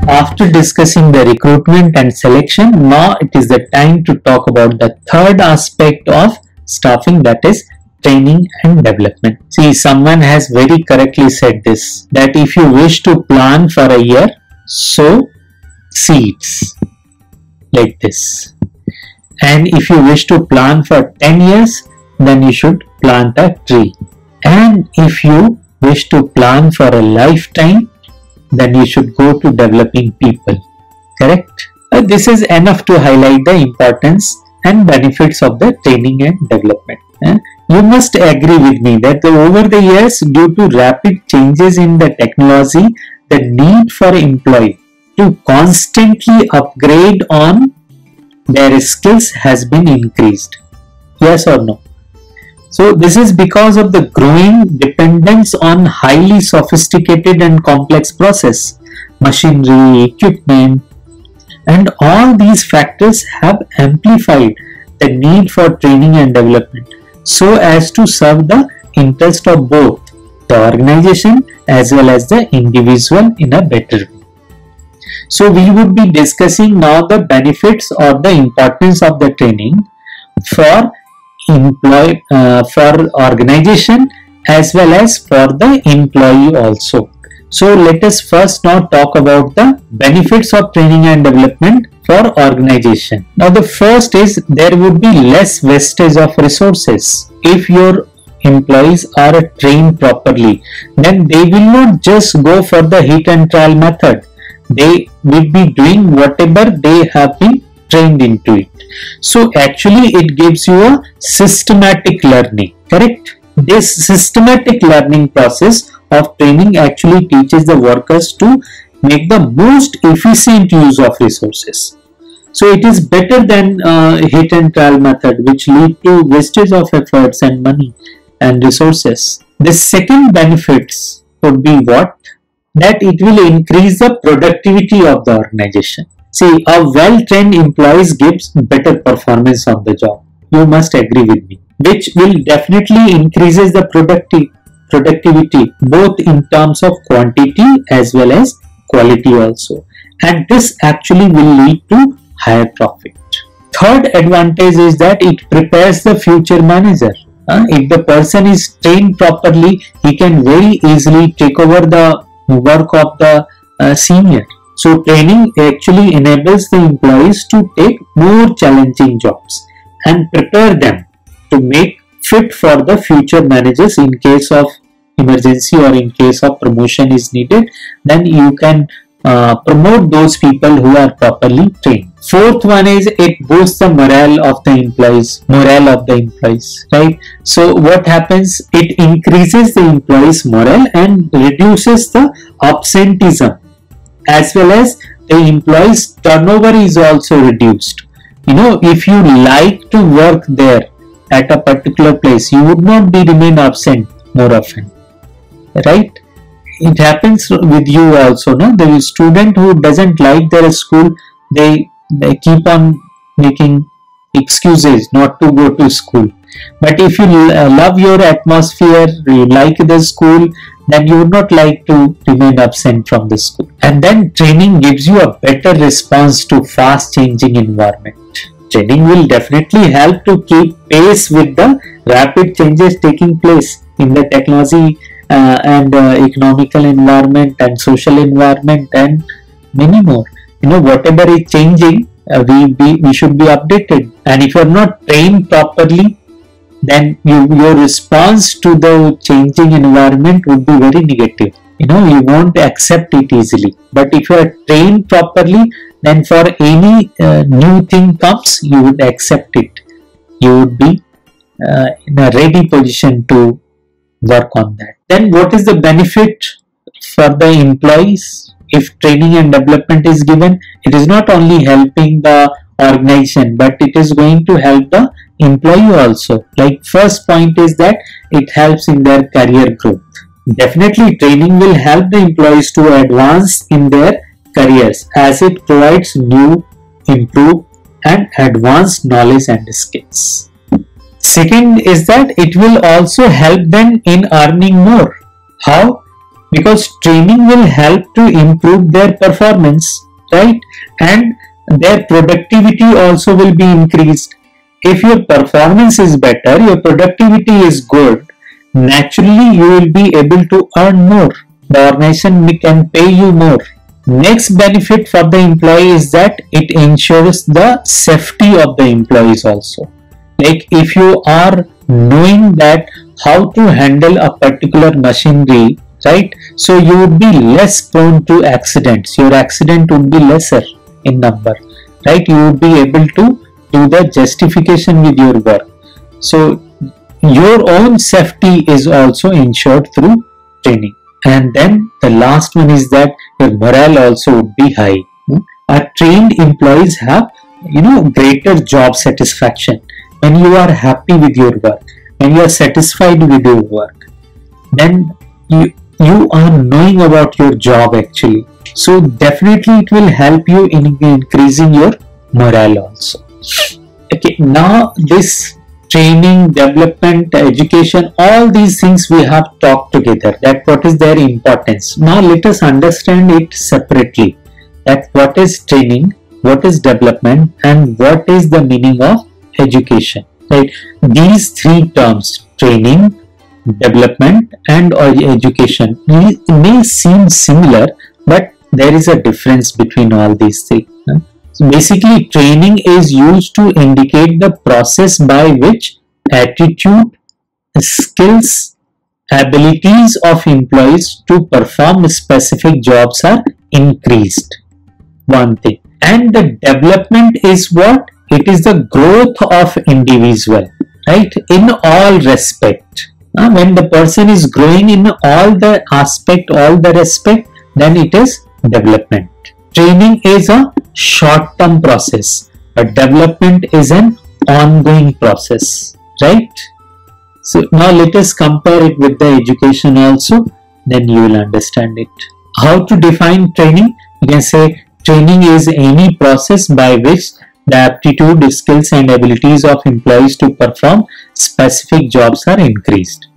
After discussing the recruitment and selection, now it is the time to talk about the third aspect of staffing, that is training and development. See, someone has very correctly said this, that if you wish to plant for a year, sow seeds like this. And if you wish to plant for 10 years, then you should plant a tree. And if you wish to plant for a lifetime, then you should go to developing people. Correct? This is enough to highlight the importance and benefits of the training and development. You must agree with me that over the years, due to rapid changes in the technology, the need for employees to constantly upgrade on their skills has been increased. Yes or no? So this is because of the growing dependence on highly sophisticated and complex process, machinery, equipment, and all these factors have amplified the need for training and development so as to serve the interest of both the organization as well as the individual in a better way. So we would be discussing now the benefits or the importance of the training for organization as well as for the employee also. So let us first now talk about the benefits of training and development for organization. Now the first is there would be less wastage of resources. If your employees are trained properly, then they will not just go for the hit and trial method. They will be doing whatever they have been trained into it. So actually it gives you a systematic learning, correct? This systematic learning process of training actually teaches the workers to make the most efficient use of resources. So it is better than hit and trial method, which lead to wastage of efforts and money and resources. The second benefits would be what? That it will increase the productivity of the organization. See, a well-trained employee gives better performance on the job. You must agree with me, which will definitely increases the productivity both in terms of quantity as well as quality also. And this actually will lead to higher profit. Third advantage is that it prepares the future manager. If the person is trained properly, he can very easily take over the work of the senior. So training actually enables the employees to take more challenging jobs and prepare them to make fit for the future managers in case of emergency or in case of promotion is needed. Then you can promote those people who are properly trained. Fourth one is it boosts the morale of the employees, right? So what happens? It increases the employees' morale and reduces the absenteeism, as well as the employees' turnover is also reduced. You know, if you like to work there at a particular place, you would not remain absent more often, right? It happens with you also, no? There is a student who doesn't like their school, they keep on making excuses not to go to school. But if you love your atmosphere, you like the school, then you would not like to remain absent from the school. And then training gives you a better response to fast changing environment. Training will definitely help to keep pace with the rapid changes taking place in the technology and economical environment and social environment and many more. You know, whatever is changing, we should be updated. And if you are not trained properly, then your response to the changing environment would be very negative. You know, you won't accept it easily. But if you are trained properly, then for any new thing comes, you would accept it. You would be in a ready position to work on that. Then what is the benefit for the employees? If training and development is given, it is not only helping the organization, but it is going to help the employee also. Like first point is that it helps in their career growth. Definitely training will help the employees to advance in their careers as it provides new, improved and advanced knowledge and skills. Second is that it will also help them in earning more. How? because training will help to improve their performance, right? And their productivity also will be increased. If your performance is better, your productivity is good, naturally you will be able to earn more. The organization can pay you more. Next benefit for the employee is that it ensures the safety of the employees also. Like if you are knowing that how to handle a particular machinery, right? So you would be less prone to accidents. Your accident would be lesser in number, right? You would be able to do the justification with your work. So your own safety is also ensured through training. And then the last one is that your morale also would be high. Our trained employees have, greater job satisfaction. When you are happy with your work, when you are satisfied with your work, then you are knowing about your job actually. So definitely it will help you in increasing your morale also. Okay, now this training, development, education, all these things we have talked together, that what is their importance. Now let us understand it separately, that what is training, what is development, and what is the meaning of education, right? These three terms, training, development and education, may seem similar, but there is a difference between all these three. So basically, training is used to indicate the process by which attitude, skills, abilities of employees to perform specific jobs are increased. One thing. And the development is what? It is the growth of individual, right? In all respect. When the person is growing in all the aspect, all the respect, then it is development. Training is a short-term process, but development is an ongoing process, right? So now let us compare it with the education also, then you will understand it. How to define training? You can say training is any process by which the aptitude, skills and abilities of employees to perform specific jobs are increased.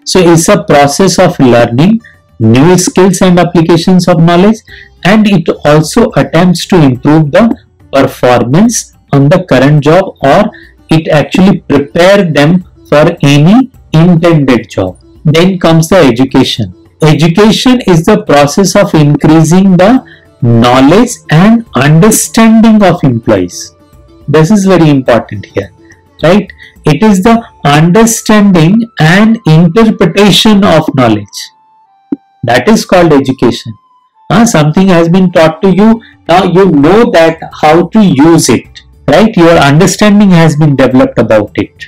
So it's a process of learning new skills and applications of knowledge, and it also attempts to improve the performance on the current job, or it actually prepare them for any intended job. Then comes the education. Education is the process of increasing the knowledge and understanding of employees. This is very important here, right? It is the understanding and interpretation of knowledge. That is called education. Something has been taught to you, now you know that how to use it, right? Your understanding has been developed about it.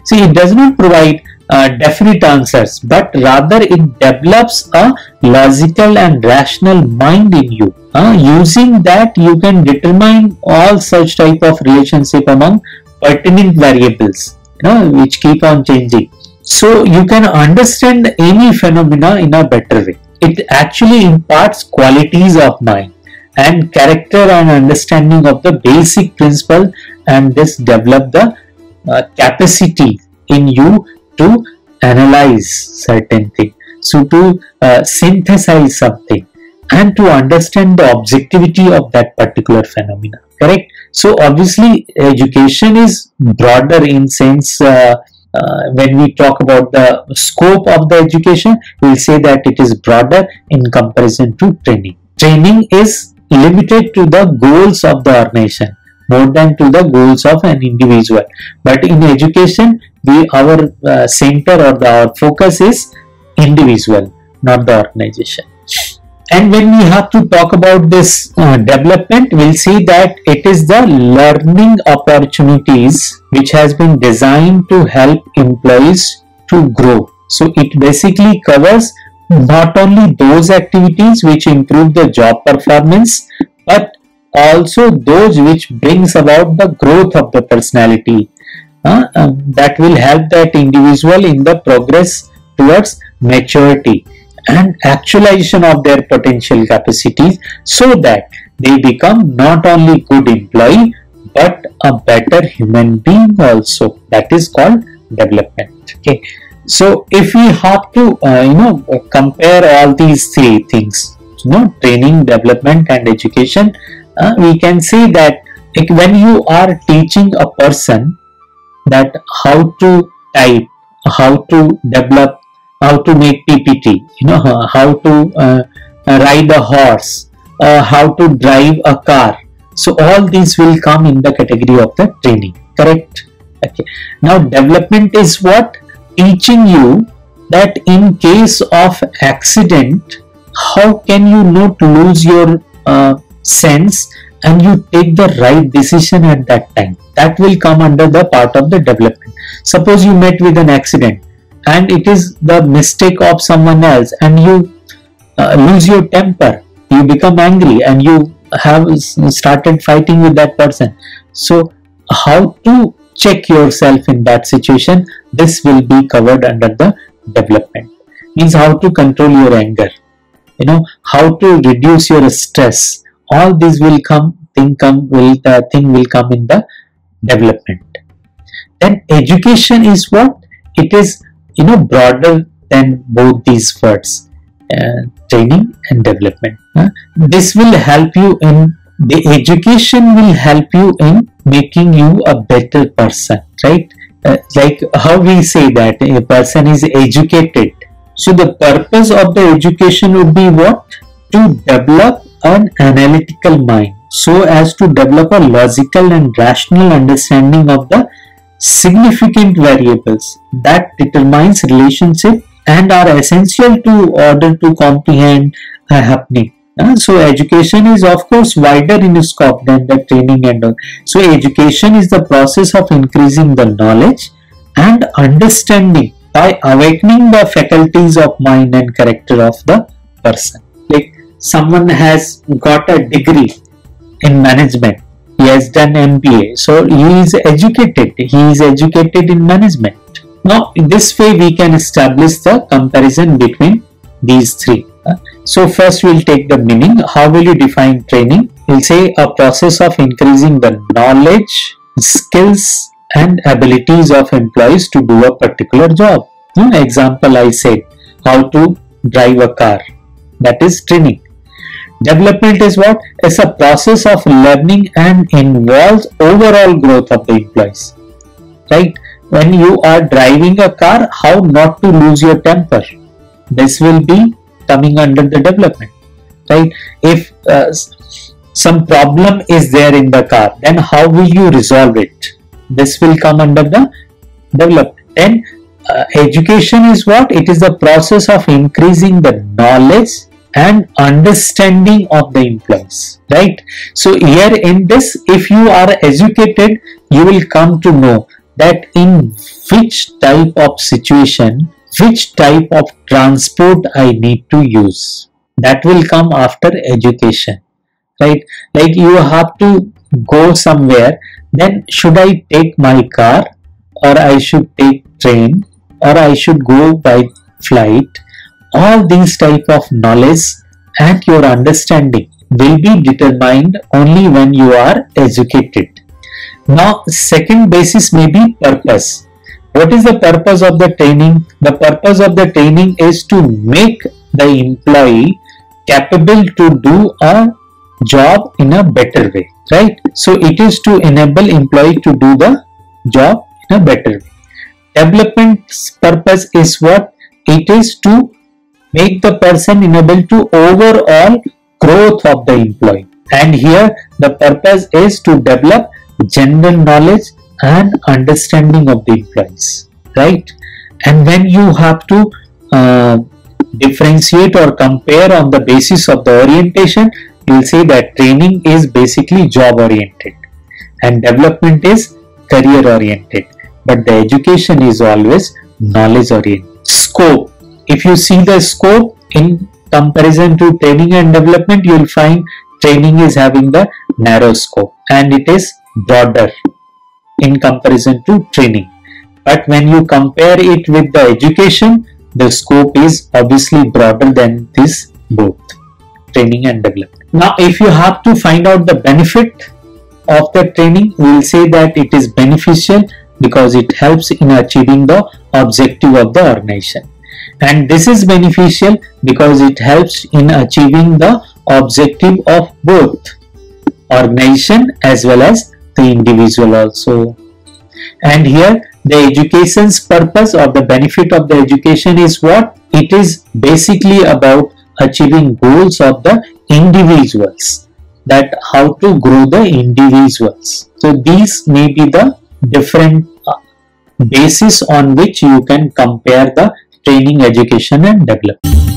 See, it does not provide definite answers, but rather it develops a logical and rational mind in you. Using that, you can determine all such type of relationship among pertinent variables, which keep on changing. So you can understand any phenomena in a better way. It actually imparts qualities of mind and character and understanding of the basic principle, and this develop the capacity in you to analyze certain thing, so to synthesize something and to understand the objectivity of that particular phenomena, correct? So obviously education is broader in sense. When we talk about the scope of the education, we will say that it is broader in comparison to training. Training is limited to the goals of the organization more than to the goals of an individual. But in education, our center or our focus is individual, not the organization. And when we have to talk about this development, we'll see that it is the learning opportunities which has been designed to help employees to grow. So it basically covers not only those activities which improve the job performance, but also those which brings about the growth of the personality. That will help that individual in the progress towards maturity and actualization of their potential capacities, so that they become not only good employee but a better human being also. That is called development. Okay. So if we have to compare all these three things, training, development and education, we can say that, like, when you are teaching a person that how to type, how to develop, how to make PPT, how to ride a horse, how to drive a car. So all these will come in the category of the training, correct? Okay. Now development is what? Teaching you that in case of accident, how can you not lose your sense and you take the right decision at that time. That will come under the part of the development. Suppose you met with an accident and it is the mistake of someone else, and you lose your temper, you become angry and you have started fighting with that person. So how to check yourself in that situation, this will be covered under the development. Means how to control your anger, how to reduce your stress. All these will come will come in the development. Then education is what? It is broader than both these words, training and development. This will help you in the education will help you in making you a better person, right? Like how we say that a person is educated. So the purpose of the education would be what? To develop an analytical mind, so as to develop a logical and rational understanding of the significant variables that determines relationship and are essential to order to comprehend a happening. So education is of course wider in scope than the training and all. So education is the process of increasing the knowledge and understanding by awakening the faculties of mind and character of the person. Like someone has got a degree in management, he has done MBA, so he is educated in management. Now in this way we can establish the comparison between these three. So first we'll take the meaning. How will you define training? We'll say a process of increasing the knowledge, skills and abilities of employees to do a particular job. Example, I said how to drive a car, that is training. Development is what? It's a process of learning and involves overall growth of the employees, right? When you are driving a car, how not to lose your temper, this will be coming under the development, right? If some problem is there in the car, then how will you resolve it? This will come under the development. Then education is what? It is the process of increasing the knowledge and understanding of the employees, right? So here in this, if you are educated, you will come to know that in which type of situation, which type of transport I need to use. That will come after education, right? Like you have to go somewhere, then should I take my car, or I should take train, or I should go by flight? All these type of knowledge and your understanding will be determined only when you are educated. Now second basis may be purpose. What is the purpose of the training? The purpose of the training is to make the employee capable to do a job in a better way, right? So it is to enable employee to do the job in a better way. Development's purpose is what? It is to make the person enable to overall growth of the employee. And here the purpose is to develop general knowledge and understanding of the employees, right? And when you have to differentiate or compare on the basis of the orientation, you will say that training is basically job oriented and development is career oriented, but the education is always knowledge oriented. Scope. If you see the scope in comparison to training and development, you will find training is having the narrow scope and it is broader in comparison to training. But when you compare it with the education, the scope is obviously broader than this both, training and development. Now if you have to find out the benefit of the training, we will say that it is beneficial because it helps in achieving the objective of the organization. And this is beneficial because it helps in achieving the objective of both organization as well as the individual also. And here the education's purpose or the benefit of the education is what? It is basically about achieving goals of the individuals, that how to grow the individuals. So these may be the different basis on which you can compare the training, education and development.